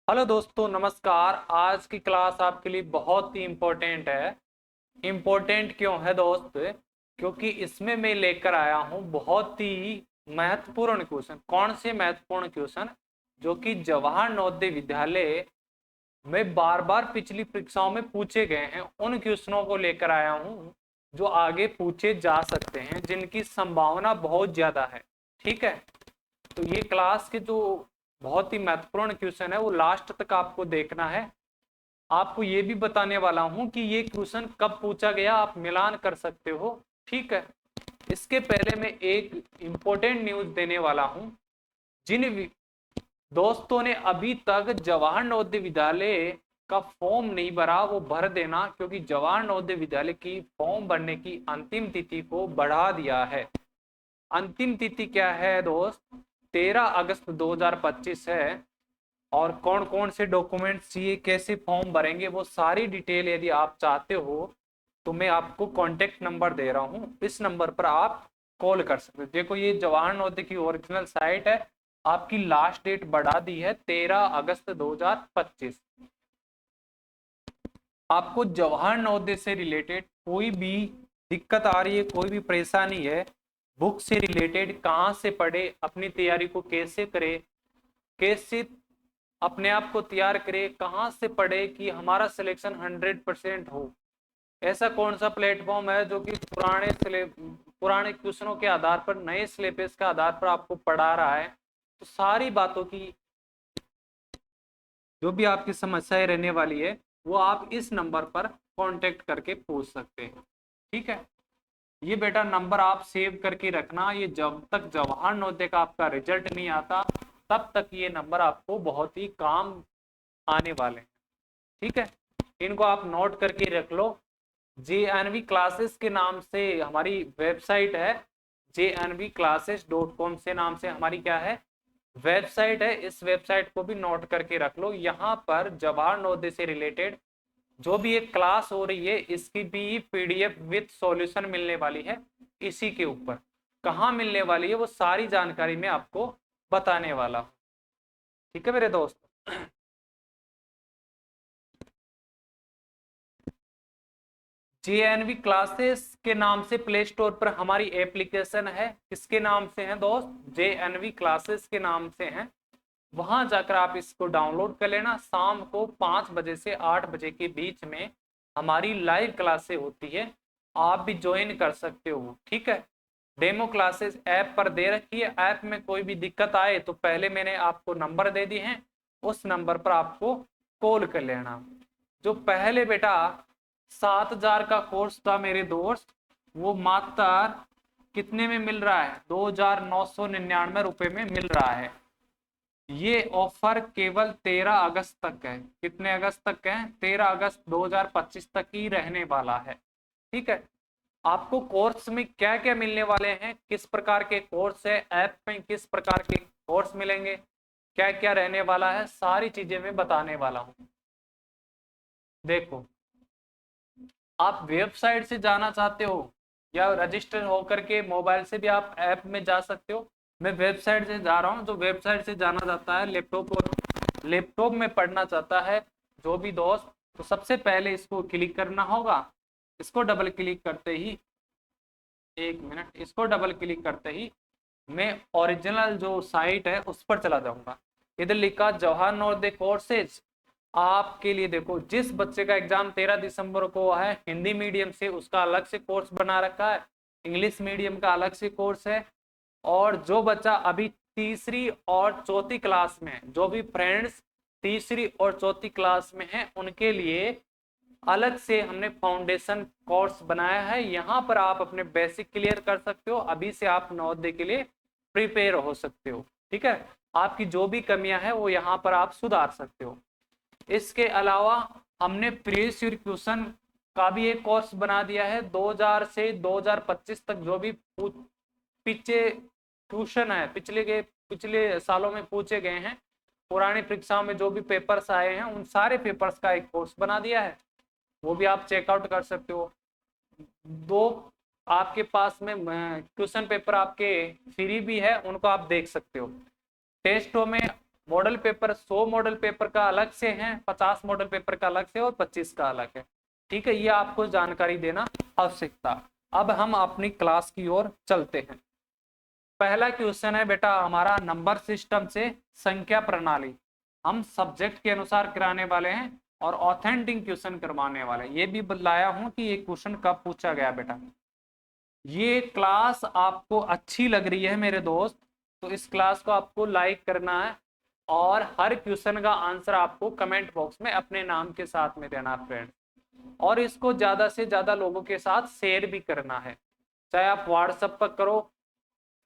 Hello दोस्तों, नमस्कार। आज की क्लास आपके लिए बहुत ही इम्पोर्टेंट है। इम्पोर्टेंट क्यों है दोस्त? क्योंकि इसमें मैं लेकर आया हूँ बहुत ही महत्वपूर्ण क्वेश्चन। कौन से महत्वपूर्ण क्वेश्चन? जो कि जवाहर नवोदय विद्यालय में बार बार पिछली परीक्षाओं में पूछे गए हैं। उन क्वेश्चनों को लेकर आया हूँ जो आगे पूछे जा सकते हैं, जिनकी संभावना बहुत ज्यादा है। ठीक है, तो ये क्लास के जो बहुत ही महत्वपूर्ण क्वेश्चन है वो लास्ट तक आपको देखना है। आपको ये भी बताने वाला हूं कि ये क्वेश्चन कब पूछा गया, आप मिलान कर सकते हो। ठीक है, इसके पहले मैं एक इंपॉर्टेंट न्यूज देने वाला हूं। जिन दोस्तों ने अभी तक जवाहर नवोदय विद्यालय का फॉर्म नहीं भरा वो भर देना, क्योंकि जवाहर नवोदय विद्यालय की फॉर्म भरने की अंतिम तिथि को बढ़ा दिया है। अंतिम तिथि क्या है दोस्त? 13 अगस्त 2025 है। और कौन कौन से डॉक्यूमेंट्स चाहिए, कैसे फॉर्म भरेंगे, वो सारी डिटेल यदि आप चाहते हो तो मैं आपको कॉन्टेक्ट नंबर दे रहा हूँ। इस नंबर पर आप कॉल कर सकते हो। देखो, ये जवाहर नवोदय की ओरिजिनल साइट है। आपकी लास्ट डेट बढ़ा दी है 13 अगस्त 2025। आपको जवाहर नवोदय से रिलेटेड कोई भी दिक्कत आ रही है, कोई भी परेशानी है, बुक से रिलेटेड कहाँ से पढ़े, अपनी तैयारी को कैसे करे, कैसे अपने आप को तैयार करे, कहाँ से पढ़े कि हमारा सिलेक्शन 100% हो। ऐसा कौन सा प्लेटफॉर्म है जो कि पुराने क्वेश्चनों के आधार पर, नए सिलेबस के आधार पर आपको पढ़ा रहा है। तो सारी बातों की जो भी आपकी समस्याएं रहने वाली है वो आप इस नंबर पर कांटेक्ट करके पूछ सकते हैं। ठीक है, ये बेटा नंबर आप सेव करके रखना। ये जब तक जवाहर नवोदय का आपका रिजल्ट नहीं आता तब तक ये नंबर आपको बहुत ही काम आने वाले हैं। ठीक है, इनको आप नोट करके रख लो। JNV क्लासेस के नाम से हमारी वेबसाइट है। JNVclasses.com से नाम से हमारी क्या है, वेबसाइट है। इस वेबसाइट को भी नोट करके रख लो। यहाँ पर जवाहर नवोदय से रिलेटेड जो भी एक क्लास हो रही है इसकी भी PDF विद सॉल्यूशन मिलने वाली है। इसी के ऊपर कहाँ मिलने वाली है वो सारी जानकारी मैं आपको बताने वाला हूँ। ठीक है मेरे दोस्त। JNV क्लासेस के नाम से प्ले स्टोर पर हमारी एप्लीकेशन है। किसके नाम से है दोस्त? JNV क्लासेस के नाम से है। वहां जाकर आप इसको डाउनलोड कर लेना। शाम को 5 बजे से 8 बजे के बीच में हमारी लाइव क्लासेस होती है, आप भी ज्वाइन कर सकते हो। ठीक है, डेमो क्लासेस ऐप पर दे रखी है। ऐप में कोई भी दिक्कत आए तो पहले मैंने आपको नंबर दे दिए हैं, उस नंबर पर आपको कॉल कर लेना। जो पहले बेटा 7,000 का कोर्स था मेरे दोस्त, वो मात्र कितने में मिल रहा है? 2,999 रुपए में मिल रहा है। ये ऑफर केवल 13 अगस्त तक है। कितने अगस्त तक है? 13 अगस्त 2025 तक ही रहने वाला है। ठीक है, आपको कोर्स में क्या क्या मिलने वाले हैं, किस प्रकार के कोर्स है, ऐप में किस प्रकार के कोर्स मिलेंगे, क्या क्या रहने वाला है, सारी चीजें मैं बताने वाला हूं। देखो, आप वेबसाइट से जाना चाहते हो या रजिस्टर होकर के मोबाइल से भी आप ऐप में जा सकते हो। मैं वेबसाइट से जा रहा हूँ। जो वेबसाइट से जाना चाहता है, लैपटॉप में पढ़ना चाहता है जो भी दोस्त, तो सबसे पहले इसको क्लिक करना होगा। इसको डबल क्लिक करते ही, एक मिनट, इसको डबल क्लिक करते ही मैं ओरिजिनल जो साइट है उस पर चला जाऊंगा। इधर लिखा जवाहर नवोदय कोर्सेज। आपके लिए देखो, जिस बच्चे का एग्जाम 13 दिसंबर को है हिंदी मीडियम से, उसका अलग से कोर्स बना रखा है। इंग्लिश मीडियम का अलग से कोर्स है। और जो बच्चा अभी तीसरी और चौथी क्लास में है, जो भी फ्रेंड्स तीसरी और चौथी क्लास में हैं, उनके लिए अलग से हमने फाउंडेशन कोर्स बनाया है। यहाँ पर आप अपने बेसिक क्लियर कर सकते हो। अभी से आप नवोदय के लिए प्रिपेयर हो सकते हो। ठीक है, आपकी जो भी कमियां हैं वो यहाँ पर आप सुधार सकते हो। इसके अलावा हमने प्रीवियस ईयर क्वेश्चन का भी एक कोर्स बना दिया है। 2000 से 2025 तक जो भी पीछे क्वेश्चन है, पिछले सालों में पूछे गए हैं, पुरानी परीक्षाओं में जो भी पेपर्स आए हैं, उन सारे पेपर्स का एक कोर्स बना दिया है। वो भी आप चेकआउट कर सकते हो। दो आपके पास में क्वेश्चन पेपर आपके फ्री भी है, उनको आप देख सकते हो। टेस्टों में मॉडल पेपर 100 मॉडल पेपर का अलग से है, 50 मॉडल पेपर का अलग से और 25 का अलग है। ठीक है, ये आपको जानकारी देना आवश्यकता। अब हम अपनी क्लास की ओर चलते हैं। पहला क्वेश्चन है बेटा हमारा नंबर सिस्टम से संख्या प्रणाली। हम सब्जेक्ट के अनुसार कराने वाले हैं और ऑथेंटिक क्वेश्चन करवाने वाले हैं। ये भी बतलाया हूं कि ये क्वेश्चन कब पूछा गया बेटा। ये क्लास आपको अच्छी लग रही है मेरे दोस्त, तो इस क्लास को आपको लाइक करना है और हर क्वेश्चन का आंसर आपको कमेंट बॉक्स में अपने नाम के साथ में देना फ्रेंड। और इसको ज्यादा से ज्यादा लोगों के साथ शेयर भी करना है, चाहे आप व्हाट्सएप पर करो,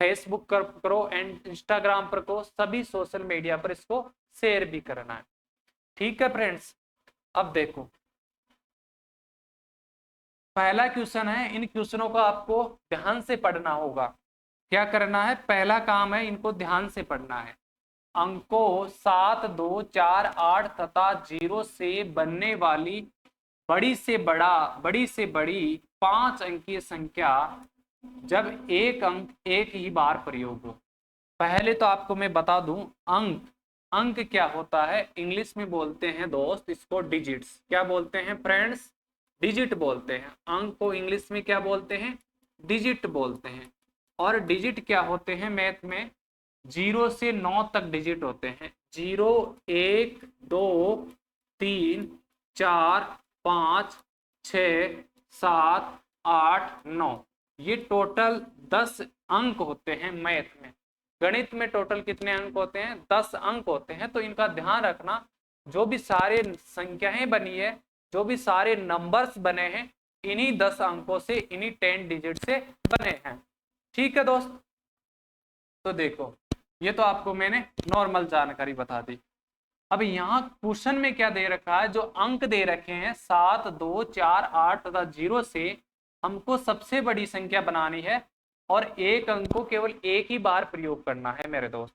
फेसबुक पर करो एंड इंस्टाग्राम पर करो, सभी सोशल मीडिया पर इसको शेयर भी करना है। ठीक है फ्रेंड्स, अब देखो पहला क्वेश्चन है। इन क्वेश्चनों को आपको ध्यान से पढ़ना होगा। क्या करना है, पहला काम है इनको ध्यान से पढ़ना है। अंकों 7, 2, 4, 8 तथा 0 से बनने वाली बड़ी से बड़ी 5 अंकीय संख्या जब एक अंक एक ही बार प्रयोग हो। पहले तो आपको मैं बता दूं, अंक क्या होता है, इंग्लिश में बोलते हैं दोस्त इसको डिजिट्स। क्या बोलते हैं फ्रेंड्स, डिजिट बोलते हैं। अंक को इंग्लिश में क्या बोलते हैं, डिजिट बोलते हैं। और डिजिट क्या होते हैं मैथ में, 0 से 9 तक डिजिट होते हैं। 0, 1, 2, 3, 4, 5, 6, 7, 8, 9, ये टोटल 10 अंक होते हैं मैथ में। गणित में टोटल कितने अंक होते हैं, 10 अंक होते हैं। तो इनका ध्यान रखना, जो भी सारे संख्याएं बनी है, जो भी सारे नंबर्स बने हैं, इन्हीं 10 अंकों से, इन्हीं 10 डिजिट से बने हैं। ठीक है दोस्त, तो देखो ये तो आपको मैंने नॉर्मल जानकारी बता दी। अब यहाँ क्वेश्चन में क्या दे रखा है, जो अंक दे रखे हैं 7, 2, 4, 8 तथा 0 से हमको सबसे बड़ी संख्या बनानी है और एक अंक को केवल एक ही बार प्रयोग करना है मेरे दोस्त।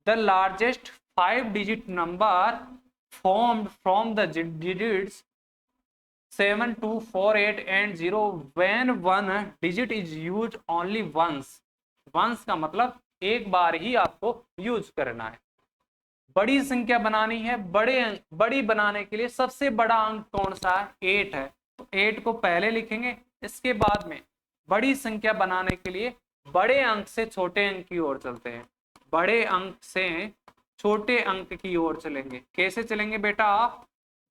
The largest 5 digit number formed from the digits 7, 2, 4, 8 and 0 when one digit is used only once। once का मतलब एक बार ही आपको यूज करना है। बड़ी संख्या बनानी है, बड़ी बनाने के लिए सबसे बड़ा अंक कौन सा है, 8 है। तो 8 को पहले लिखेंगे, इसके बाद में बड़ी संख्या बनाने के लिए बड़े अंक से छोटे अंक की ओर चलते हैं। बड़े अंक से छोटे अंक की ओर चलेंगे। कैसे चलेंगे बेटा आप,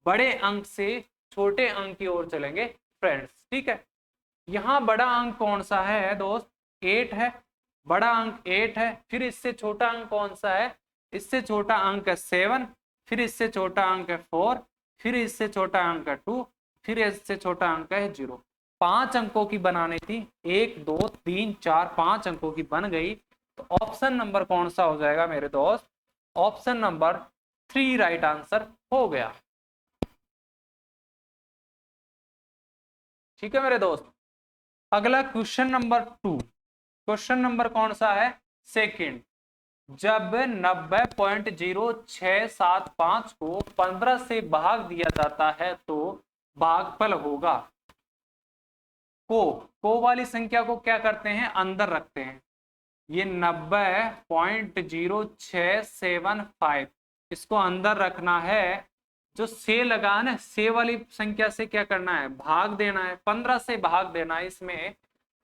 बड़े अंक से छोटे अंक की ओर चलेंगे फ्रेंड्स। ठीक है, यहाँ बड़ा अंक कौन सा है दोस्त, 8 है। बड़ा अंक 8 है। फिर इससे छोटा अंक कौन सा है, इससे छोटा अंक है 7, फिर इससे छोटा अंक है 4, फिर इससे छोटा अंक है 2, फिर इससे छोटा अंक है 0। 5 अंकों की बनानी थी, 1, 2, 3, 4, 5 अंकों की बन गई। तो ऑप्शन नंबर कौन सा हो जाएगा मेरे दोस्त, ऑप्शन नंबर 3 राइट आंसर हो गया। ठीक है मेरे दोस्त, अगला क्वेश्चन नंबर 2। क्वेश्चन नंबर कौन सा है, सेकंड। जब 90.0675 को 15 से भाग दिया जाता है तो भागफल होगा। को वाली संख्या को क्या करते हैं, अंदर रखते हैं। ये 90.0675 इसको अंदर रखना है। जो से लगा है ना, से वाली संख्या से क्या करना है, भाग देना है, 15 से भाग देना है। इसमें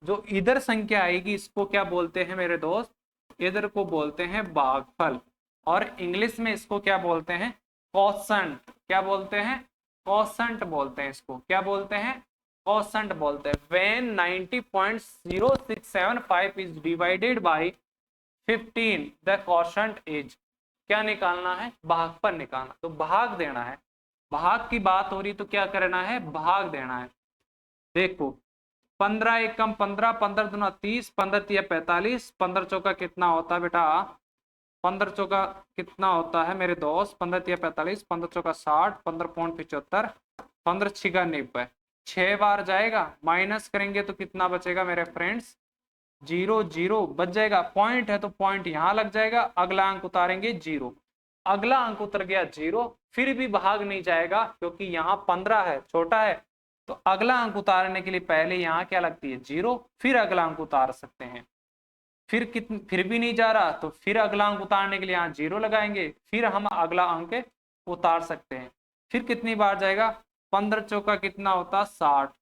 जो इधर संख्या आएगी इसको क्या बोलते हैं मेरे दोस्त, इधर को बोलते हैं भागफल। और इंग्लिश में इसको क्या बोलते हैं, कोसेंट। क्या बोलते हैं, कोसेंट बोलते हैं इसको। क्या बोलते हैं, कोसेंट बोलते हैं। When 90.0675 is divided by 15 the quotient is, क्या निकालना है, भागफल निकालना। तो भाग देना है, भाग की बात हो रही तो क्या करना है, भाग देना है। देखो 15 एकम 15, 15 दूना 30, 15 तिया 45, 15 चौका कितना होता है बेटा, 15 चौका कितना होता है मेरे दोस्त, 15 तिया 45, 15 चौका 60, 15.75, 15 छिगा 90, 6 बार जाएगा। माइनस करेंगे तो कितना बचेगा मेरे फ्रेंड्स, 0, 0 बच जाएगा। पॉइंट है तो पॉइंट यहाँ लग जाएगा, अगला अंक उतारेंगे 0, अगला अंक उतर गया 0। फिर भी भाग नहीं जाएगा क्योंकि यहाँ 15 है, छोटा है। तो अगला अंक उतारने के लिए पहले यहाँ क्या लगती है, 0, फिर अगला अंक उतार सकते हैं। फिर भी नहीं जा रहा तो फिर अगला अंक उतारने के लिए यहाँ 0 लगाएंगे, फिर हम अगला अंक उतार सकते हैं। फिर कितनी बार जाएगा, 15 चौका कितना होता है 60,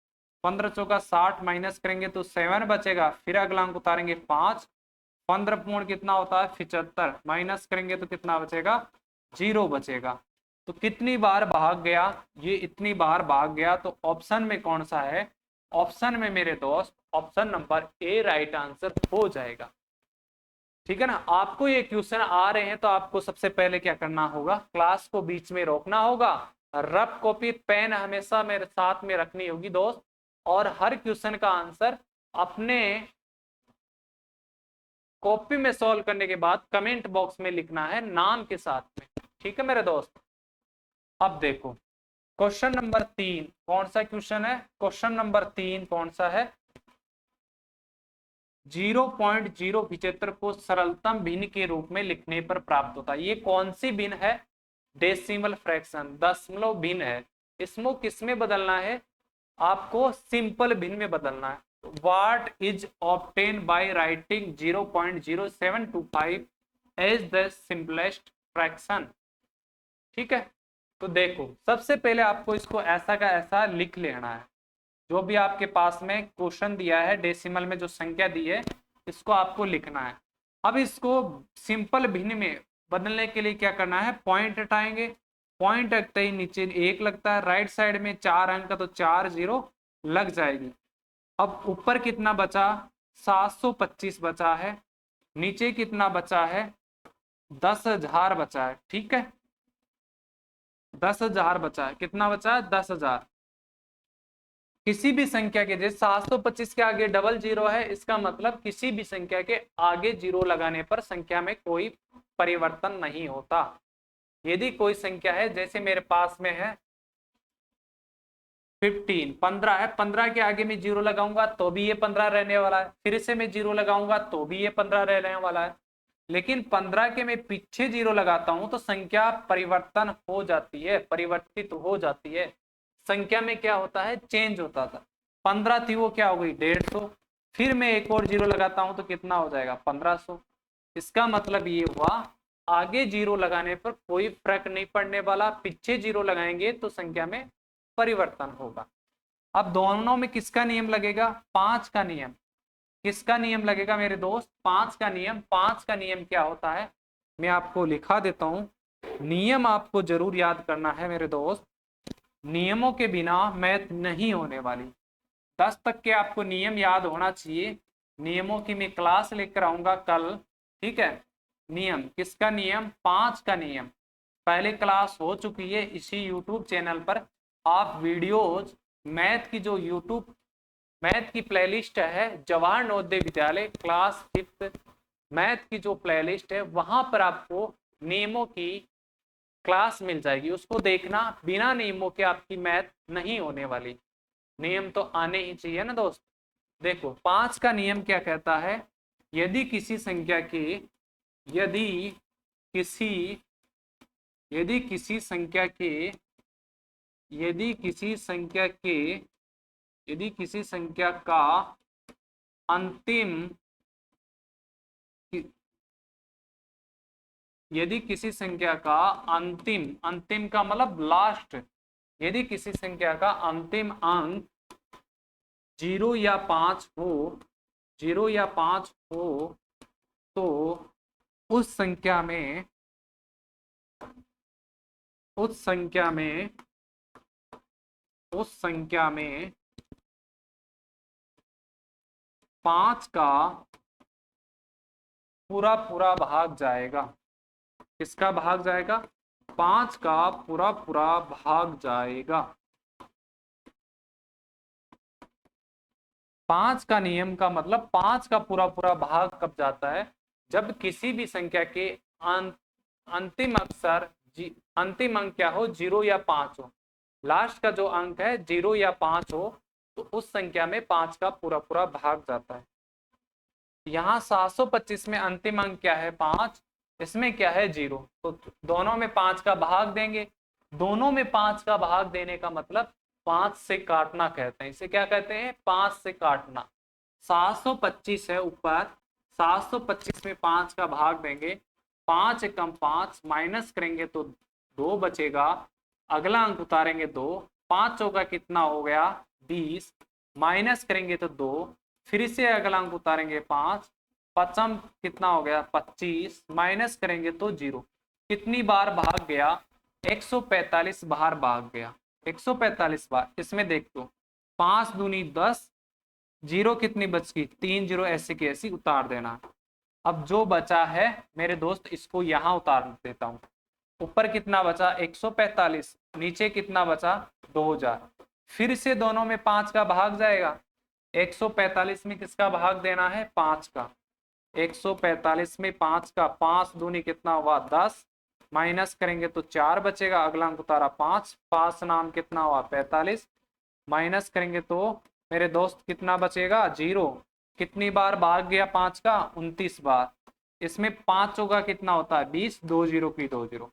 15 चौका 60 माइनस करेंगे तो 7 बचेगा, फिर अगला अंक उतारेंगे 5, 15 पूर्ण कितना होता है 75, माइनस करेंगे तो कितना बचेगा 0 बचेगा। तो कितनी बार भाग गया, ये इतनी बार भाग गया, तो ऑप्शन में कौन सा है, ऑप्शन में मेरे दोस्त option number A right answer हो जाएगा। ठीक है ना। आपको ये क्वेश्चन आ रहे हैं तो आपको सबसे पहले क्या करना होगा, क्लास को बीच में रोकना होगा, रफ कॉपी पेन हमेशा मेरे साथ में रखनी होगी दोस्त, और हर क्वेश्चन का आंसर अपने कॉपी में सॉल्व करने के बाद कमेंट बॉक्स में लिखना है नाम के साथ में। ठीक है मेरे दोस्त। अब देखो क्वेश्चन नंबर 3 कौन सा क्वेश्चन है, क्वेश्चन नंबर 3 कौन सा है, 0.075 को सरलतम भिन्न के रूप में लिखने पर प्राप्त होता है। ये कौन सी भिन्न है, डेसिमल फ्रैक्शन, दशमलव भिन्न है। इसमें किसमें बदलना है, आपको सिंपल भिन्न में बदलना है। What is obtained by writing 0.0725 as the simplest fraction। ठीक है, तो देखो सबसे पहले आपको इसको ऐसा का ऐसा लिख लेना है। जो भी आपके पास में क्वेश्चन दिया है डेसिमल में जो संख्या दी है इसको आपको लिखना है। अब इसको सिंपल भिन्न में बदलने के लिए क्या करना है, पॉइंट हटाएंगे, पॉइंट रखते ही नीचे 1 लगता है, राइट साइड में 4 अंक का तो 4 0 लग जाएगी। अब ऊपर कितना बचा, 725 बचा है, नीचे कितना बचा है 10,000 बचा है। ठीक है, 10,000 बचा है, कितना बचा है 10,000। किसी भी संख्या के जैसे 725 के आगे डबल 0 है, इसका मतलब किसी भी संख्या के आगे 0 लगाने पर संख्या में कोई परिवर्तन नहीं होता। यदि कोई संख्या है जैसे मेरे पास में है 15 है, 15 के आगे मैं 0 लगाऊंगा तो भी ये 15 रहने वाला है, फिर से मैं 0 लगाऊंगा तो भी ये 15 रहने वाला है। लेकिन 15 के मैं पीछे 0 लगाता हूं तो संख्या परिवर्तन हो जाती है, परिवर्तित हो जाती है, संख्या में क्या होता है चेंज होता था। 15 थी वो क्या हो गई 150, फिर मैं एक और 0 लगाता हूं तो कितना हो जाएगा 1500। इसका मतलब ये हुआ आगे 0 लगाने पर कोई फर्क नहीं पड़ने वाला, पीछे 0 लगाएंगे तो संख्या में परिवर्तन होगा। अब दोनों में किसका नियम लगेगा, 5 का नियम। किसका नियम लगेगा मेरे दोस्त, 5 का नियम। 5 का नियम क्या होता है मैं आपको लिखा देता हूं, नियम आपको जरूर याद करना है मेरे दोस्त, नियमों के बिना मैथ नहीं होने वाली। 10 तक के आपको नियम याद होना चाहिए, नियमों की मैं क्लास लेकर आऊंगा कल। ठीक है, नियम किसका नियम, 5 का नियम पहले क्लास हो चुकी है इसी यूट्यूब चैनल पर। आप वीडियोज मैथ की जो यूट्यूब मैथ की प्लेलिस्ट है Jawahar Navodaya Vidyalaya class 5th math की जो प्लेलिस्ट है वहां पर आपको नियमों की क्लास मिल जाएगी, उसको देखना। बिना नियमों के आपकी मैथ नहीं होने वाली, नियम तो आने ही चाहिए ना दोस्त। देखो 5 का नियम क्या कहता है, यदि किसी संख्या के यदि किसी संख्या के यदि किसी संख्या का अंतिम यदि किसी संख्या का अंतिम का मतलब लास्ट, यदि किसी संख्या का अंतिम अंक 0 या 5 हो तो उस संख्या में 5 का पूरा भाग जाएगा। किसका भाग जाएगा, 5 का पूरा भाग जाएगा। 5 का नियम का मतलब 5 का पूरा भाग कब जाता है, जब किसी भी संख्या के अंतिम अंक क्या हो 0 या 5 हो, लास्ट का जो अंक है 0 या 5 हो तो उस संख्या में 5 का पूरा भाग जाता है। यहाँ 725 में अंतिम अंक क्या है 5, इसमें क्या है 0, तो दोनों में 5 का भाग देंगे। दोनों में 5 का भाग देने का मतलब 5 से काटना कहते हैं, इसे क्या कहते हैं 5 से काटना। 725 है ऊपर, 725 में 5 का भाग देंगे, 5 एकम 5, माइनस करेंगे तो 2 बचेगा, अगला अंक उतारेंगे 2, 5 चौका कितना हो गया 20, माइनस करेंगे तो 2, फिर से अगला अंक उतारेंगे 5, पचम कितना हो गया 25, माइनस करेंगे तो 0। कितनी बार भाग गया 145 बार भाग गया, 145 बार। इसमें देख दो 5 दूनी 10, जीरो कितनी बच गई 3 जीरो, ऐसे की ऐसी उतार देना। अब जो बचा है मेरे दोस्त इसको यहां उतार देता हूं। ऊपर कितना बचा 145, नीचे कितना बचा 2000। फिर से दोनों में 5 का भाग जाएगा, 145 में किसका भाग देना है 5 का, 145 में 5 का, 5 दूनी कितना हुआ 10, माइनस करेंगे तो 4 बचेगा, अगला अंक उतारा 5, 5 नाम कितना हुआ 45, माइनस करेंगे तो मेरे दोस्त कितना बचेगा 0। कितनी बार भाग गया 5 का 29 बार। इसमें 5 का कितना होता है 20, 2 जीरो की 2 जीरो,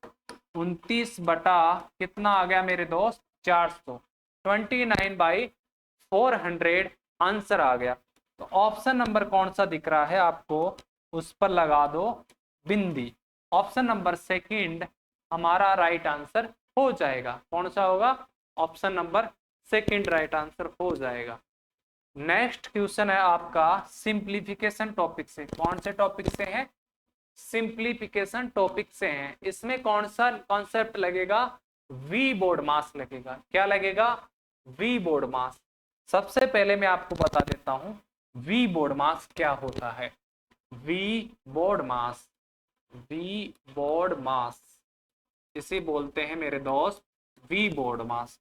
29 बटा कितना आ गया मेरे दोस्त 400, 29/400 आंसर आ गया। तो ऑप्शन नंबर कौन सा दिख रहा है आपको, उस पर लगा दो बिंदी। ऑप्शन नंबर सेकंड हमारा राइट आंसर हो जाएगा। कौन सा होगा, option number second right answer हो जाएगा। नेक्स्ट क्वेश्चन है आपका सिंप्लीफिकेशन टॉपिक से। कौन से टॉपिक से है, सिंप्लीफिकेशन टॉपिक से है। इसमें कौन सा कॉन्सेप्ट लगेगा, वी बोर्ड मास लगेगा। क्या लगेगा, वी बोर्ड मास। सबसे पहले मैं आपको बता देता हूं वी बोर्ड मास क्या होता है। V board mass, V board mass इसे बोलते हैं मेरे दोस्त वी बोर्ड मास।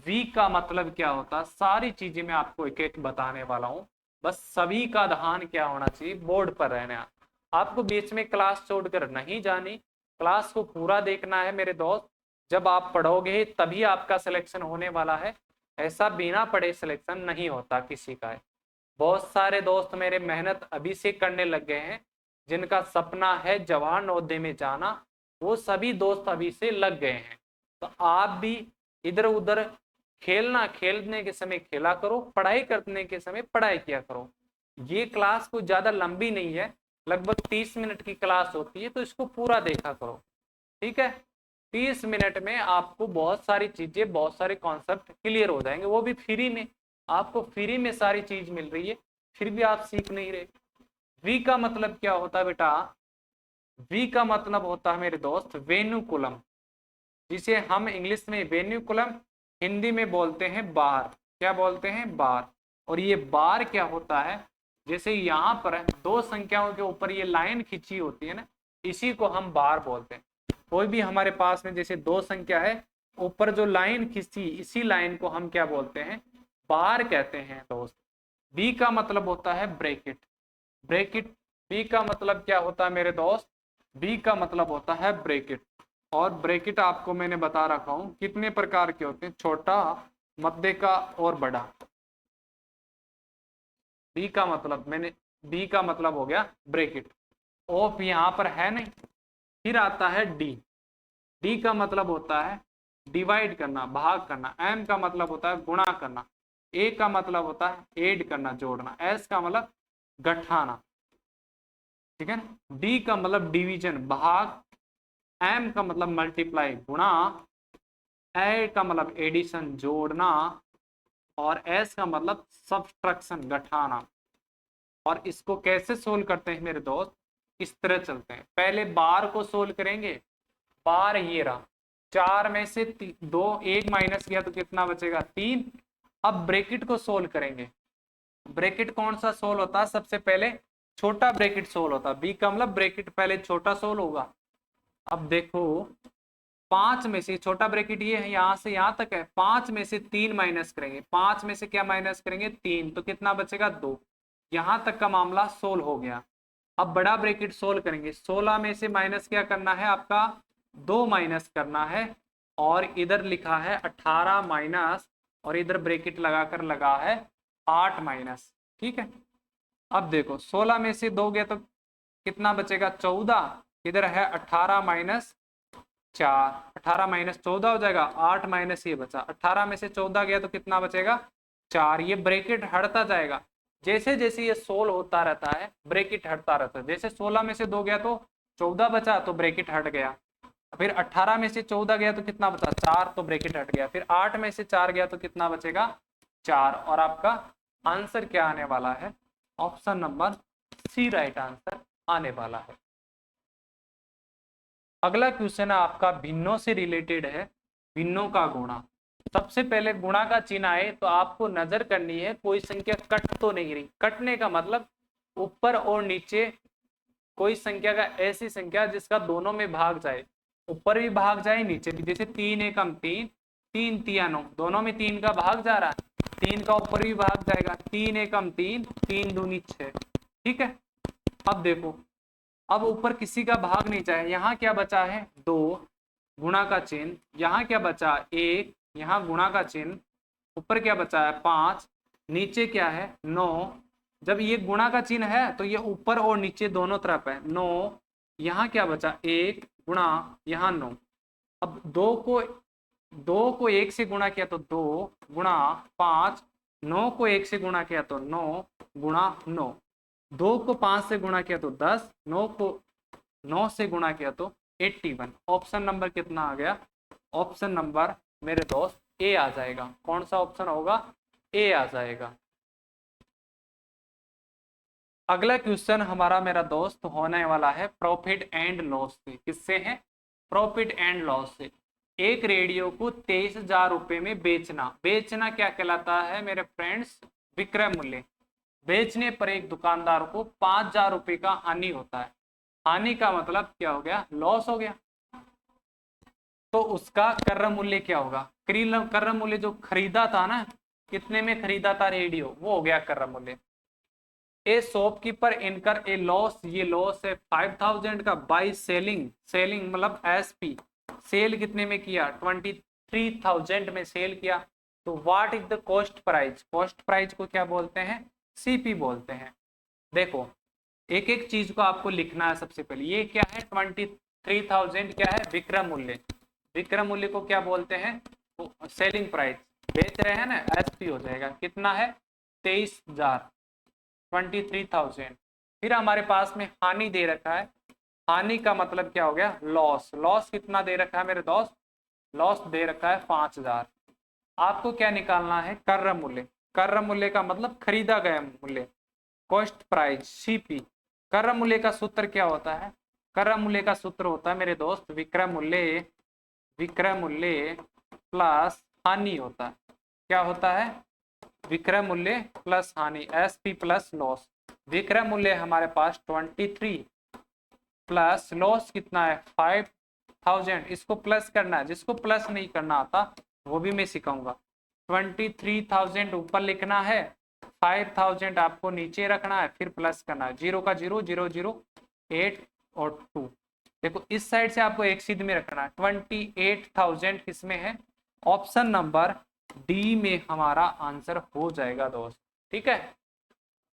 वी का मतलब क्या होता है, सारी चीजें मैं आपको एक एक बताने वाला हूं, बस सभी का ध्यान क्या होना चाहिए बोर्ड पर रहना। आपको बीच में क्लास छोड़कर नहीं जानी, क्लास को पूरा देखना है मेरे दोस्त। जब आप पढ़ोगे तभी आपका सिलेक्शन होने वाला है, ऐसा बिना पढ़े सिलेक्शन नहीं होता किसी का है। बहुत सारे दोस्त मेरे मेहनत अभी से करने लग गए हैं, जिनका सपना है जवाहर नवोदय में जाना, वो सभी दोस्त अभी से लग गए हैं। तो आप भी इधर उधर खेलना, खेलने के समय खेला करो, पढ़ाई करने के समय पढ़ाई किया करो। ये क्लास कोई ज्यादा लंबी नहीं है, लगभग 30 मिनट की क्लास होती है, तो इसको पूरा देखा करो, ठीक है। 30 मिनट में आपको बहुत सारी चीजें, बहुत सारे कॉन्सेप्ट क्लियर हो जाएंगे, वो भी फ्री में। आपको फ्री में सारी चीज मिल रही है, फिर भी आप सीख नहीं रहे। वी का मतलब क्या होता है बेटा, वी का मतलब होता है मेरे दोस्त वेन्युकुलम, जिसे हम इंग्लिश में वेन्युकुलम, हिंदी में बोलते हैं बार। क्या बोलते हैं, बार। और ये बार क्या होता है, जैसे यहाँ पर दो संख्याओं के ऊपर ये लाइन खींची होती है ना, इसी को हम बार बोलते हैं। कोई भी हमारे पास में जैसे दो संख्या है, ऊपर जो लाइन खींची, इसी लाइन को हम क्या बोलते हैं, बार कहते हैं दोस्त। बी का मतलब होता है ब्रैकेट, ब्रैकेट। बी का मतलब क्या होता है मेरे दोस्त, बी का मतलब होता है ब्रैकेट। और ब्रैकेट आपको मैंने बता रखा हूं कितने प्रकार के होते हैं, छोटा, मध्य का और बड़ा। बी का मतलब मैंने, बी का मतलब हो गया ब्रैकेट। ऑफ यहाँ पर है नहीं। फिर आता है डी, डी का मतलब होता है डिवाइड करना, भाग करना। एम का मतलब होता है गुणा करना। ए का मतलब होता है ऐड करना, जोड़ना। एस का मतलब गठाना, ठीक है ना। डी का मतलब डिवीजन, भाग। एम का मतलब मल्टीप्लाई, गुणा। ए का मतलब एडिशन, जोड़ना। और एस का मतलब सब्ट्रैक्शन, घटाना। और इसको कैसे सोल्व करते हैं मेरे दोस्त, इस तरह चलते हैं। पहले बार को सोल्व करेंगे, बार ये रहा, 4 में से 2, 1 माइनस किया तो कितना बचेगा 3। अब ब्रैकेट को सोल्व करेंगे। ब्रैकेट कौन सा सोल्व होता है, सबसे पहले छोटा ब्रैकेट सोल्व होता है। बी का मतलब ब्रैकेट पहले छोटा सोल्व होगा। अब देखो 5 में से, छोटा ब्रैकेट ये है, यहां से यहां तक है, 5 में से 3 माइनस करेंगे। 5 में से क्या माइनस करेंगे 3, तो कितना बचेगा 2। यहां तक का मामला सोल्व हो गया। अब बड़ा ब्रैकेट सोल्व करेंगे। 16 में से माइनस क्या करना है आपका, 2 माइनस करना है। और इधर लिखा है 18 माइनस, और इधर ब्रैकेट लगाकर लगा है 8 माइनस, ठीक है। अब देखो 16 में से 2 गया तो कितना बचेगा 14। इधर है 18 माइनस 4, 18 माइनस 14 हो जाएगा, 8 माइनस ये बचा। 18 में से 14 गया तो कितना बचेगा 4। ये ब्रैकेट हटता जाएगा। जैसे जैसे ये सोल्व होता रहता है ब्रैकेट हटता रहता है। जैसे 16 में से 2 गया तो 14 बचा तो ब्रैकेट हट गया, फिर 18 में से 14 गया तो कितना बचा 4 तो ब्रैकेट हट गया, फिर 8 में से 4 गया तो कितना बचेगा 4। और आपका आंसर क्या आने वाला है, option number C right answer आने वाला है। अगला क्वेश्चन आपका भिन्नों से रिलेटेड है, भिन्नों का गुणा। सबसे पहले गुणा का चिन्ह आए तो आपको नजर करनी है कोई संख्या कट तो नहीं रही। कटने का मतलब ऊपर और नीचे कोई संख्या का ऐसी संख्या जिसका दोनों में भाग जाए, ऊपर भी भाग जाए नीचे भी। जैसे 3 एकम 3, 3 तिया 9, दोनों में 3 का भाग जा रहा है, 3 का ऊपर भी भाग जाएगा। 3 एकम 3, 3 दूनी 6। ठीक है, अब देखो, अब ऊपर किसी का भाग नहीं जाए, यहाँ क्या बचा है 2 गुणा का चिन्ह, यहाँ क्या बचा 1, यहाँ गुणा का चिन्ह, ऊपर क्या बचा है 5, नीचे क्या है 9। जब ये गुणा का चिन्ह है तो ये ऊपर और नीचे दोनों तरफ है 9। यहाँ क्या बचा 1 गुणा यहाँ 9। अब 2 को 1 से गुणा किया तो 2 गुणा 5, 9 को 1 से गुणा किया तो 9 गुणा 9, 2 को 5 से गुणा किया तो 10, 9 को 9 से गुणा किया तो 81। ऑप्शन नंबर कितना आ गया, ऑप्शन नंबर मेरे दोस्त ए आ जाएगा। कौन सा ऑप्शन होगा, ए आ जाएगा। अगला क्वेश्चन हमारा मेरा दोस्त होने वाला है प्रॉफिट एंड लॉस से। किससे है, प्रॉफिट एंड लॉस से। एक रेडियो को 23,000 रुपए में बेचना, बेचना क्या कहलाता है मेरे फ्रेंड्स, विक्रय मूल्य। बेचने पर एक दुकानदार को 5,000 रुपए का हानि होता है। हानि का मतलब क्या हो गया, लॉस हो गया। तो उसका क्रय मूल्य क्या होगा, क्रय मूल्य जो खरीदा था ना, कितने में खरीदा था रेडियो, वो हो गया क्रय मूल्य। ए शॉपकीपर इनकर ए लॉस, ये लॉस है 5,000 का बाई सेलिंग, सेलिंग मतलब एसपी, सेल कितने में किया 23,000 में सेल किया। तो what is the cost price, cost price को क्या बोलते हैं, सीपी बोलते हैं। देखो एक एक चीज को आपको लिखना है। सबसे पहले ये क्या है 23,000 क्या है विक्रय मूल्य, विक्रय मूल्य को क्या बोलते हैं, सेलिंग प्राइस। बेच रहे हैं ना, एसपी हो जाएगा कितना है 23,000, 23,000। फिर हमारे पास में हानि दे रखा है, हानि का मतलब क्या हो गया लॉस, लॉस कितना दे रखा है मेरे दोस्त, लॉस दे रखा है 5,000। आपको क्या निकालना है क्रय मूल्य, क्रय मूल्य का मतलब खरीदा गया मूल्य, कॉस्ट प्राइस सीपी। क्रय मूल्य का सूत्र क्या होता है, क्रय मूल्य का सूत्र होता है मेरे दोस्त विक्रय मूल्य, विक्रय मूल्य प्लस हानि होता है। क्या होता है, विक्रय मूल्य प्लस हानि, एसपी प्लस लॉस। विक्रय मूल्य हमारे पास 23 प्लस लॉस कितना है 5,000, इसको प्लस करना है, जिसको प्लस नहीं करना आता वो भी मैं सिखाऊंगा। 23,000 ऊपर लिखना है, 5,000 आपको नीचे रखना है, फिर प्लस करना है, 0 का 0, 0 0 8 और 2। देखो इस साइड से आपको एक सीध में रखना है। 28,000 किसमें है, ऑप्शन नंबर डी में हमारा आंसर हो जाएगा दोस्त। ठीक है,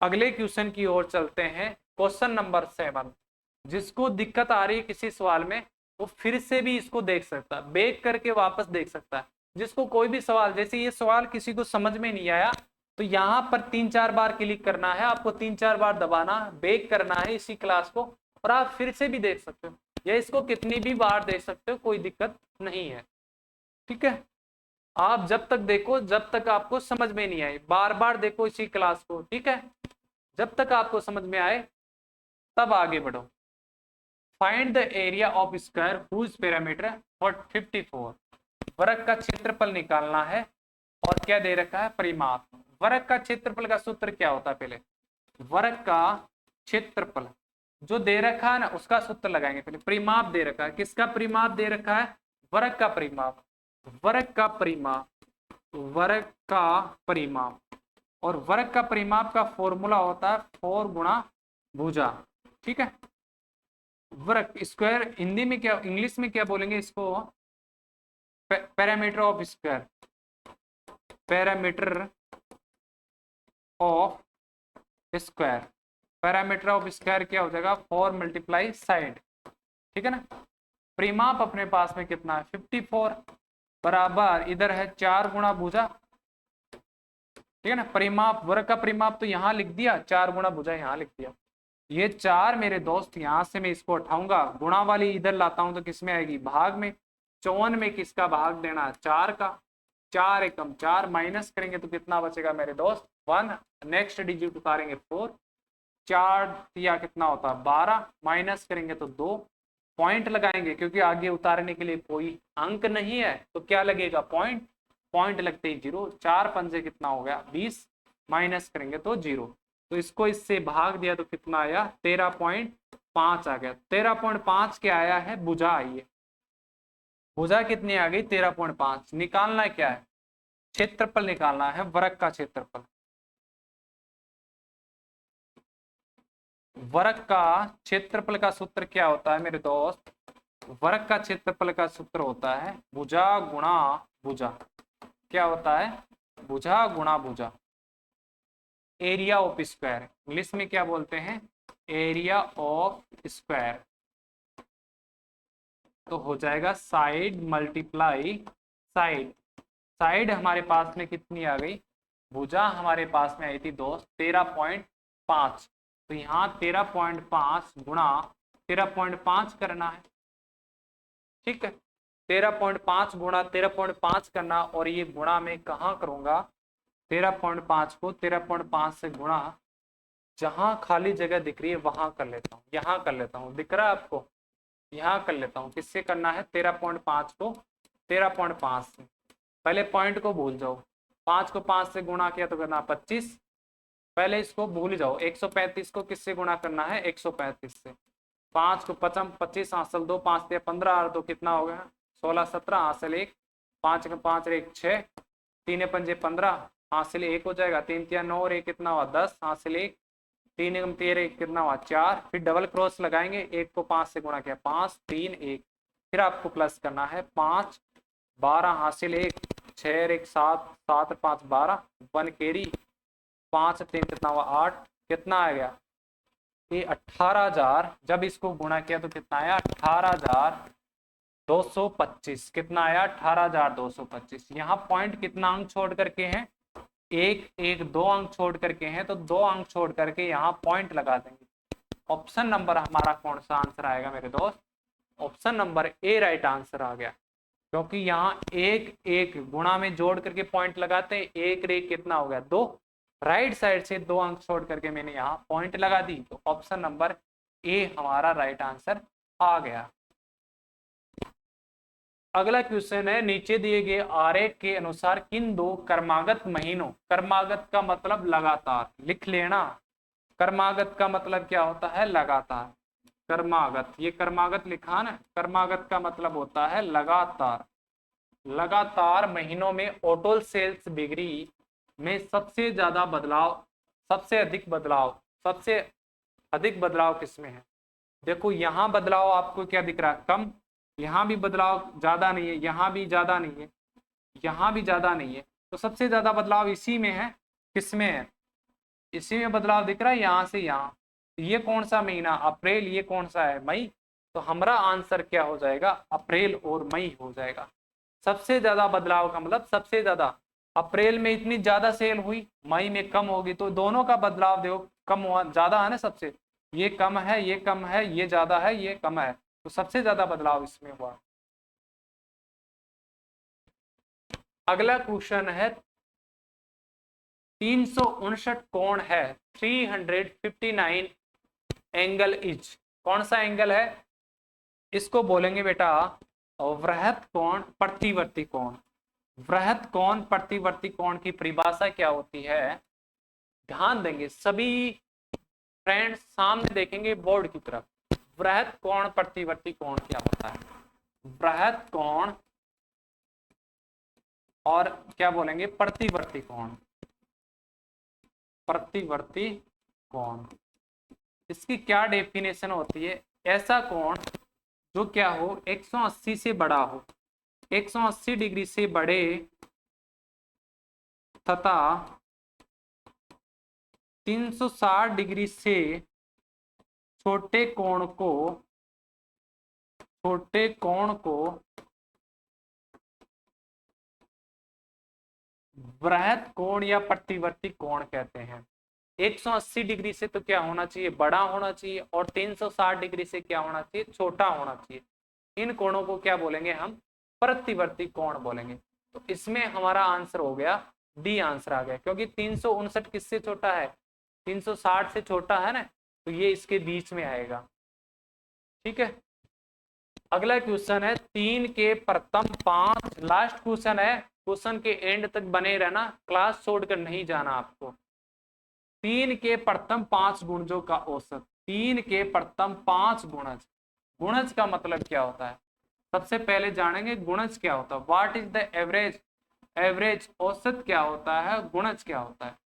अगले क्वेश्चन की ओर चलते हैं। क्वेश्चन नंबर 7, जिसको दिक्कत आ रही है किसी सवाल में वो फिर से भी इसको देख सकता है, बैक करके वापस देख सकता है। जिसको कोई भी सवाल, जैसे ये सवाल किसी को समझ में नहीं आया तो यहाँ पर 3-4 बार क्लिक करना है आपको, 3-4 बार दबाना, बैक करना है इसी क्लास को, और आप फिर से भी देख सकते हो या इसको कितनी भी बार देख सकते हो, कोई दिक्कत नहीं है। ठीक है, आप जब तक देखो जब तक आपको समझ में नहीं आए, बार बार देखो इसी क्लास को। ठीक है, जब तक आपको समझ में आए तब आगे बढ़ो। Find the area of square whose parameter 54, वर्ग का क्षेत्रफल निकालना है और क्या दे रखा है परिमाप। वर्ग का क्षेत्रफल का सूत्र क्या होता है, पहले वर्ग का क्षेत्रफल जो दे रखा है ना उसका सूत्र लगाएंगे। पहले परिमाप दे रखा है, किसका परिमाप दे रखा है, वर्ग का परिमाप, वर्ग का परिमाप, वर्ग का परिमाप। और वर्ग का परिमाप का फॉर्मूला होता है 4 गुणा भुजा। ठीक है, वर्ग स्क्वायर हिंदी में क्या, इंग्लिश में क्या बोलेंगे इसको, parameter of square, parameter of square, parameter of square क्या हो जाएगा 4 मल्टीप्लाई साइड। ठीक है ना, परिमाप अपने पास में कितना है 54 बराबर इधर है 4 गुणा भुजा। ठीक है ना। परिमाप, वर्ग का परिमाप तो यहाँ लिख दिया, 4 गुणा भुजा यहाँ लिख दिया। ये 4 मेरे दोस्त, यहाँ से मैं इसको उठाऊंगा, गुणा वाली इधर लाता हूं तो किसमें आएगी, भाग में। 54 में किसका भाग देना है, 4 का। 4 एकम 4, माइनस करेंगे तो कितना बचेगा मेरे दोस्त, 1। नेक्स्ट डिजिट उतारेंगे 4, 4 या कितना होता है 12, माइनस करेंगे तो 2, पॉइंट लगाएंगे क्योंकि आगे उतारने के लिए कोई अंक नहीं है तो क्या लगेगा, पॉइंट। पॉइंट लगते ही 0, 4 पंजे कितना हो गया 20, माइनस करेंगे तो 0। तो इसको इससे भाग दिया तो कितना आया, 13.5 आ गया। 13.5 क्या आया है, भुजा आई है। भुजा कितनी आ गई, 13.5। निकालना क्या है, क्षेत्रफल निकालना है, वर्ग का क्षेत्रफल। वर्ग का क्षेत्रफल का सूत्र क्या होता है मेरे दोस्त, वर्ग का क्षेत्रफल का सूत्र होता है भुजा गुणा भुजा। क्या होता है, भुजा गुणा भुजा। एरिया ऑफ स्क्वायर, इंग्लिश में क्या बोलते हैं, एरिया ऑफ स्क्वायर। तो हो जाएगा साइड मल्टीप्लाई साइड। साइड हमारे पास में कितनी आ गई, भुजा हमारे पास में आई थी दोस्त 13.5। तो यहाँ 13.5 गुणा 13.5 करना है, ठीक है। 13.5 गुणा 13.5 करना, और ये गुणा में कहाँ करूंगा, 13.5 को 13.5 से गुणा, जहां खाली जगह दिख रही है वहां कर लेता हूँ, यहाँ कर लेता हूँ, दिख रहा है आपको, यहाँ कर लेता हूँ। किससे करना है, 13.5 को 13.5 से। पहले पॉइंट को भूल जाओ, 5 को 5 से गुणा किया तो करना 25, पहले इसको भूल जाओ। 135 को किससे गुणा करना है, 135 से। 5 को 5 25 हासिल 2, 5 से 15 तो कितना हो गया 16 17 हासिल 1, 5 का 5 1 6, 3 पंजे 15 हासिल 1 हो जाएगा, 3 3 9 और 1 कितना हुआ 10 हासिल 1, 3 एकम 13 कितना हुआ 4। फिर डबल क्रॉस लगाएंगे, 1 को 5 से गुणा किया 5 3 1, फिर आपको प्लस करना है 5 12 हासिल 1, 6 1 7 7 5 12, 1 कैरी, 5 3 कितना हुआ 8, कितना आ गया ये 18,000। जब इसको गुणा किया तो कितना आया 18,225, कितना आया 18,225। यहाँ पॉइंट कितना अंक छोड़ करके हैं, 1 1 2 अंक छोड़ करके हैं, तो 2 अंक छोड़ करके यहाँ पॉइंट लगा देंगे। ऑप्शन नंबर हमारा कौन सा आंसर आएगा मेरे दोस्त, option number A right answer आ गया। क्योंकि यहाँ 1 1 गुणा में जोड़ करके पॉइंट लगाते हैं, 1 1 कितना हो गया 2, राइट साइड से 2 अंक छोड़ करके मैंने यहाँ पॉइंट लगा दी, तो ऑप्शन नंबर ए हमारा राइट आंसर आ गया। अगला क्वेश्चन है, नीचे दिए गए आरेख के अनुसार किन दो कर्मागत महीनों, कर्मागत का मतलब लगातार, लिख लेना। कर्मागत का मतलब क्या होता है, लगातार। कर्मागत, ये कर्मागत लिखा ना, कर्मागत का मतलब होता है लगातार। लगातार महीनों में ऑटोल सेल्स बिक्री में सबसे ज्यादा बदलाव, सबसे अधिक बदलाव किसमें है। देखो यहाँ बदलाव आपको क्या दिख रहा है, कम। यहाँ भी बदलाव ज्यादा नहीं है, यहाँ भी ज्यादा नहीं है, यहाँ भी ज्यादा नहीं है, तो सबसे ज्यादा बदलाव इसी में है। किसमें है, इसी में बदलाव दिख रहा है, यहाँ से यहाँ। ये कौन सा महीना, अप्रैल, ये कौन सा है मई, तो हमारा आंसर क्या हो जाएगा, अप्रैल और मई हो जाएगा। सबसे ज्यादा बदलाव का मतलब सबसे ज्यादा, अप्रैल में इतनी ज्यादा सेल हुई, मई में कम होगी, तो दोनों का बदलाव देखो कम हुआ, ज्यादा है ना सबसे, ये कम है, ये कम है, ये ज्यादा है, ये कम है, तो सबसे ज्यादा बदलाव इसमें हुआ। अगला क्वेश्चन है, 359 कोण है, 359 एंगल इज, कौन सा एंगल है, इसको बोलेंगे बेटा वृहत कोण प्रतिवर्ती कोण। वृहत कोण प्रतिवर्ती कोण की परिभाषा क्या होती है, ध्यान देंगे सभी फ्रेंड्स, सामने देखेंगे बोर्ड की तरफ। वृहत कोण प्रतिवर्ती कोण क्या होता है, वृहत कोण और क्या बोलेंगे प्रतिवर्ती कोण, प्रतिवर्ती कोण, इसकी क्या डेफिनेशन होती है, ऐसा कोण जो क्या हो 180 से बड़ा हो, 180 डिग्री से बड़े तथा 360 डिग्री से छोटे कोण को वृहत कोण या प्रतिवर्ती कोण कहते हैं। 180 डिग्री से तो क्या होना चाहिए, बड़ा होना चाहिए, और 360 डिग्री से क्या होना चाहिए, छोटा होना चाहिए। इन कोणों को क्या बोलेंगे हम, प्रतिवर्ती कोण बोलेंगे। तो इसमें हमारा आंसर हो गया डी आंसर आ गया, क्योंकि 359 किससे छोटा है, 360 से छोटा है ना, तो ये इसके बीच में आएगा। ठीक है, अगला क्वेश्चन है 3 के प्रथम 5, लास्ट क्वेश्चन है, क्वेश्चन के एंड तक बने रहना, क्लास छोड़कर नहीं जाना आपको। 3 के प्रथम 5 गुणजों का औसत, 3 के प्रथम 5 गुणज, गुणज का मतलब क्या होता है, सबसे पहले जानेंगे गुणज क्या होता है, what is the average, average औसत क्या होता है, गुणज क्या होता है।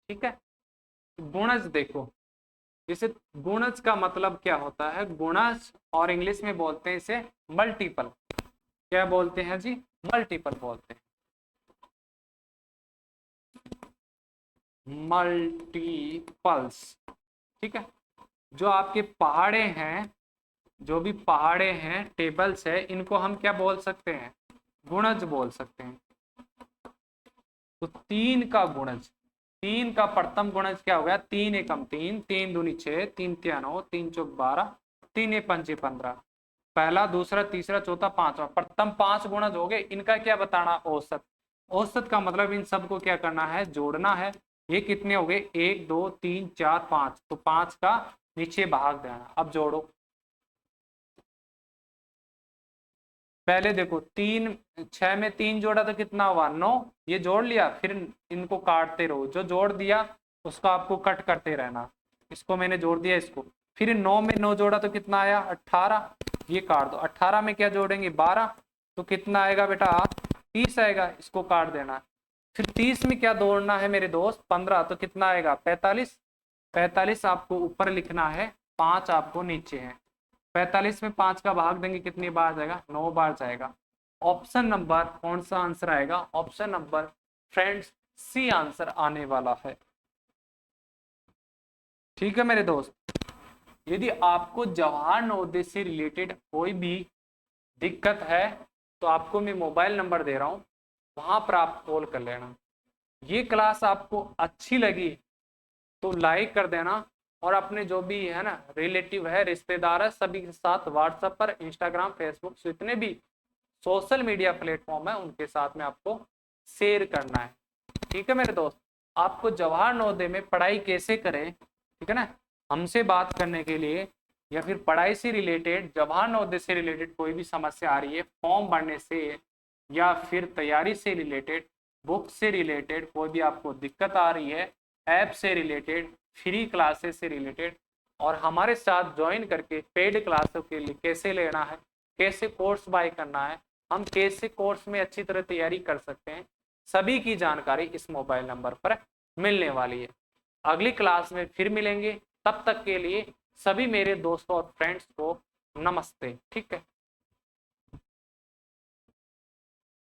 ठीक है, गुणज देखो, जैसे गुणज का मतलब क्या होता है, गुणज, और इंग्लिश में बोलते हैं इसे मल्टीपल, क्या बोलते हैं जी, मल्टीपल बोलते हैं, मल्टीपल्स। ठीक है, जो आपके पहाड़े हैं, जो भी पहाड़े हैं, टेबल्स है, इनको हम क्या बोल सकते हैं, गुणज बोल सकते हैं। तो 3 का गुणज, 3 का प्रथम गुणज क्या हो गया, 3 एकम 3, 3 दूनी 6, 3 तिया 9, 3 चौक 12, 3 पंचे 15, पहला दूसरा तीसरा चौथा पांचवा, प्रथम 5 गुणज हो गए, इनका क्या बताना, औसत। औसत का मतलब इन सबको क्या करना है, जोड़ना है। ये कितने हो गए, 1 2 3 4 5, तो 5 का नीचे भाग देना। अब जोड़ो, पहले देखो 3, 6 में 3 जोड़ा तो कितना हुआ, 9, ये जोड़ लिया, फिर इनको काटते रहो, जो जोड़ दिया उसको आपको कट करते रहना। इसको मैंने जोड़ दिया, इसको, फिर 9 में 9 जोड़ा तो कितना आया, 18, ये काट दो। 18 में क्या जोड़ेंगे, 12, तो कितना आएगा बेटा, 30 आएगा, इसको काट देना। फिर 30 में क्या जोड़ना है मेरे दोस्त, 15, तो कितना आएगा, 45, 45 आपको ऊपर लिखना है, 5 आपको नीचे है। 45 में 5 का भाग देंगे, कितनी बार जाएगा, 9 बार जाएगा। ऑप्शन नंबर कौन सा आंसर आएगा, option number friends C answer आने वाला है। ठीक है मेरे दोस्त, यदि आपको जवाहर नवोदय से रिलेटेड कोई भी दिक्कत है तो आपको मैं मोबाइल नंबर दे रहा हूं, वहां पर आप कॉल कर लेना। ये क्लास आपको अच्छी लगी तो लाइक कर देना, और अपने जो भी है ना रिलेटिव है, रिश्तेदार है, सभी के साथ व्हाट्सएप पर, इंस्टाग्राम, फेसबुक, जितने भी सोशल मीडिया प्लेटफॉर्म है उनके साथ में आपको शेयर करना है। ठीक है मेरे दोस्त, आपको जवाहर नवोदय में पढ़ाई कैसे करें, ठीक है ना, हमसे बात करने के लिए, या फिर पढ़ाई से रिलेटेड, जवाहर नवोदय से रिलेटेड कोई भी समस्या आ रही है, फॉर्म भरने से या फिर तैयारी से रिलेटेड, बुक से रिलेटेड कोई भी आपको दिक्कत आ रही है, ऐप से रिलेटेड, फ्री क्लासेस से रिलेटेड, और हमारे साथ ज्वाइन करके पेड क्लासों के लिए कैसे लेना है, कैसे कोर्स बाय करना है, हम कैसे कोर्स में अच्छी तरह तैयारी कर सकते हैं, सभी की जानकारी इस मोबाइल नंबर पर मिलने वाली है। अगली क्लास में फिर मिलेंगे, तब तक के लिए सभी मेरे दोस्तों और फ्रेंड्स को नमस्ते। ठीक है।